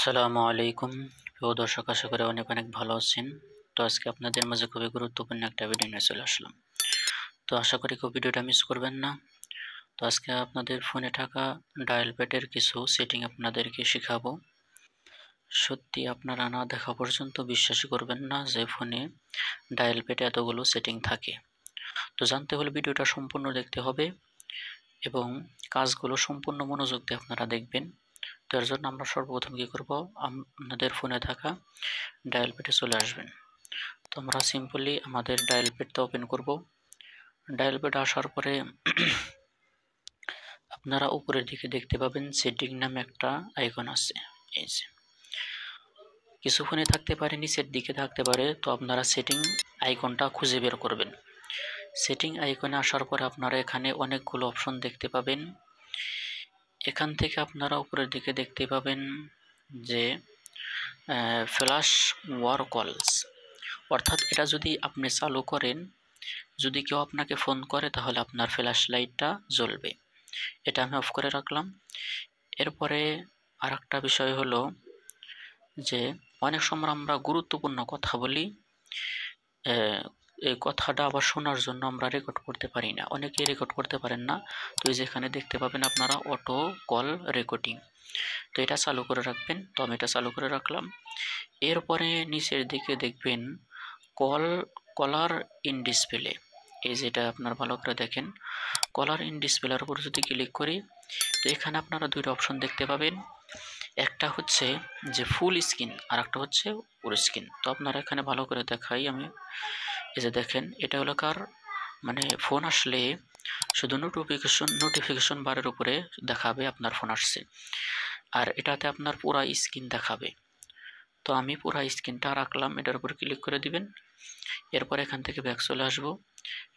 আসসালামু আলাইকুম প্রিয় দর্শক, আশা করি অনেক অনেক ভালো আছেন। তো আজকে আপনাদের মাঝে খুবই গুরুত্বপূর্ণ একটা ভিডিও নিয়ে চলে আসলাম। তো আশা করি কেউ ভিডিওটা মিস করবেন না। তো আজকে আপনাদের ফোনে থাকা ডায়াল প্যাডের কিছু সেটিং আপনাদেরকে শেখাবো। সত্যি আপনারা না দেখা পর্যন্ত বিশ্বাসই করবেন না যে ফোনে ডায়াল প্যাডে এতগুলো সেটিং থাকে। তো জানতে হলে ভিডিওটা সম্পূর্ণ দেখতে হবে এবং কাজগুলো সম্পূর্ণ মনোযোগ দিয়ে আপনারা দেখবেন। তো এর জন্য আমরা সর্বপ্রথম কী করব, আপনাদের ফোনে থাকা ডায়াল প্যাডে চলে আসবেন। তো আমরা সিম্পলি আমাদের ডায়াল প্যাডটা ওপেন করব। ডায়াল প্যাড আসার পরে আপনারা উপরের দিকে দেখতে পাবেন সেটিং নামে একটা আইকন আছে। এই যে কিছু ফোনে থাকতে পারে, নিচের দিকে থাকতে পারে। তো আপনারা সেটিং আইকনটা খুঁজে বের করবেন। সেটিং আইকনে আসার পরে আপনারা এখানে অনেকগুলো অপশন দেখতে পাবেন। এখান থেকে আপনারা উপরের দিকে দেখতে পাবেন যে ফ্ল্যাশ ওয়ার কলস, অর্থাৎ এটা যদি আপনি চালু করেন, যদি কেউ আপনাকে ফোন করে তাহলে আপনার ফ্ল্যাশ লাইটটা জ্বলবে। এটা আমি অফ করে রাখলাম। এরপরে আর একটা বিষয় হলো যে অনেক সময় আমরা গুরুত্বপূর্ণ কথা বলি, এই কথাটা আবার শোনার জন্য আমরা রেকর্ড করতে পারি না, অনেকেই রেকর্ড করতে পারেন না। তো এই যেখানে দেখতে পাবেন আপনারা অটো কল রেকর্ডিং, তো এটা চালু করে রাখবেন। তো আমি এটা চালু করে রাখলাম। এরপরে নিচের দিকে দেখবেন কলার ইন ডিসপ্লে। এই যেটা আপনার ভালো করে দেখেন, কলার ইন ডিসপ্লের উপর যদি ক্লিক করি, তো এখানে আপনারা দুইটা অপশন দেখতে পাবেন। একটা হচ্ছে যে ফুল স্ক্রিন আর একটা হচ্ছে পুরো স্ক্রিন। তো আপনারা এখানে ভালো করে দেখাই আমি। এই যে দেখেন, এটা হলো কার মানে ফোন আসলে শুধু নোটিফিকেশন বারের উপরে দেখাবে আপনার ফোন আসছে, আর এটাতে আপনার পুরা স্ক্রিন দেখাবে। তো আমি পুরা স্ক্রিনটা রাখলাম, এটার উপর ক্লিক করে দিবেন। এরপর এখান থেকে ব্যাক চলে আসব।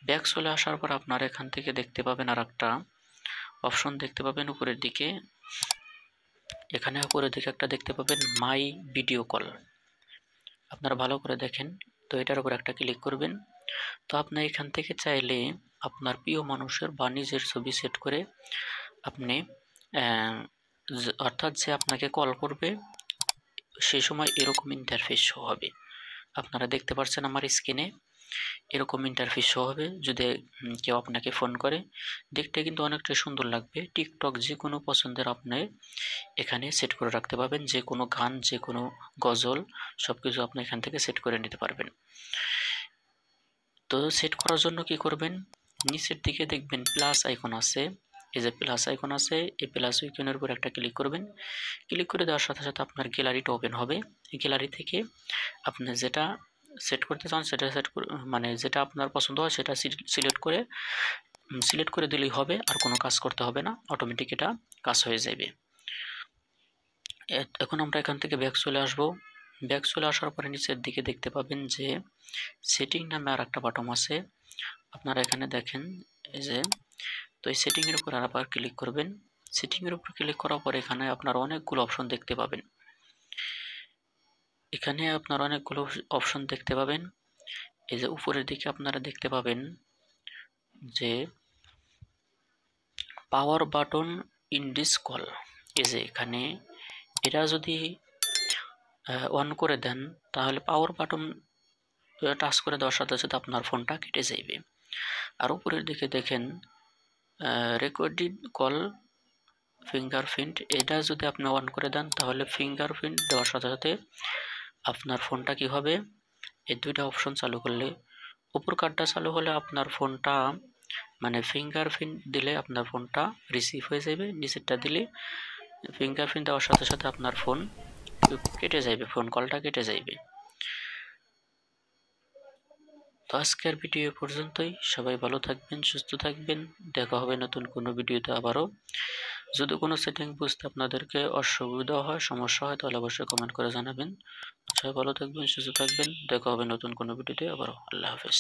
ব্যাক চলে আসার পর আপনারা এখান থেকে দেখতে পাবেন আর একটা অপশন দেখতে পাবেন উপরের দিকে। এখানে উপরের দিকে একটা দেখতে পাবেন মাই ভিডিও কল, আপনারা ভালো করে দেখেন। তো এটার উপর একটা ক্লিক করবেন। তো আপনি এখান থেকে চাইলে আপনার প্রিয় মানুষের বা নিজের ছবি সেট করে আপনি অর্থাৎ যে আপনাকে কল করবে সেই সময় এরকম ইন্টারফেস শো হবে। আপনারা দেখতে পাচ্ছেন আমার স্ক্রিনে এরকম ইন্টারফেস শো হবে যদি কেউ আপনাকে ফোন করে। দেখতে কিন্তু অনেকটা সুন্দর লাগবে। টিকটক যে কোনো পছন্দের আপনি এখানে সেট করে রাখতে পারবেন, যে কোনো গান, যে কোনো গজল সব কিছু আপনি এখান থেকে সেট করে নিতে পারবেন। তো সেট করার জন্য কি করবেন, নিচের দিকে দেখবেন প্লাস আইকন আছে। এই যে প্লাস আইকন আছে, এই প্লাস আইকনের উপর একটা ক্লিক করবেন। ক্লিক করে দেওয়ার সাথে সাথে আপনার গ্যালারিটা ওপেন হবে। এই গ্যালারি থেকে আপনি যেটা সেট করতে চান সেটা মানে যেটা আপনার পছন্দ হয় সেটা সিলেক্ট করে দিলেই হবে, আর কোনো কাজ করতে হবে না, অটোমেটিক এটা কাজ হয়ে যাবে। এখন আমরা এখান থেকে ব্যাক চলে আসব। ব্যাক চলে আসার পরে নিচের দিকে দেখতে পাবেন যে সেটিং নামে আর একটা বাটন আছে, আপনারা এখানে দেখেন। এই যে তো এই সেটিংয়ের উপর আবার ক্লিক করবেন। সেটিংয়ের উপর ক্লিক করার পর এখানে আপনারা অনেকগুলো অপশন দেখতে পাবেন। এখানে আপনারা অনেকগুলো অপশন দেখতে পাবেন। এই যে উপরের দিকে আপনারা দেখতে পাবেন যে power button in this call. এই যে এখানে এটা যদি অন করে দেন তাহলে পাওয়ার বাটন টাচ করে দেওয়ার সাথে সাথে আপনার ফোনটা কেটে যাবে। আর উপরের দিকে দেখেন রেকর্ডিং কল ফিঙ্গারপ্রিন্ট, এটা যদি আপনি অন করে দেন তাহলে ফিঙ্গারপ্রিন্ট দেওয়ার সাথে সাথে আপনার ফোনটা কি হবে, এই দুইটা অপশন চালু করলে, উপর কার্ডটা চালু হলে আপনার ফোনটা মানে ফিঙ্গারপ্রিন্ট দিলে আপনার ফোনটা রিসিভ হয়ে যাবে, নিচেরটা দিলে ফিঙ্গারপ্রিন্ট দেওয়ার সাথে সাথে আপনার ফোন কেটে যাবে, ফোন কলটা কেটে যাবে। তো আজকের ভিডিও পর্যন্তই। সবাই ভালো থাকবেন, সুস্থ থাকবেন। দেখা হবে নতুন কোনো ভিডিওতে আবারও। যদি কোনো সেটিং বুঝতে আপনাদেরকে অসুবিধা হয়, সমস্যা হয়, তাহলে অবশ্যই কমেন্ট করে জানাবেন। সবাই ভালো থাকবেন, সুস্থ থাকবেন। দেখা হবে নতুন কোনো ভিডিওতে আবারও। আল্লাহ হাফেজ।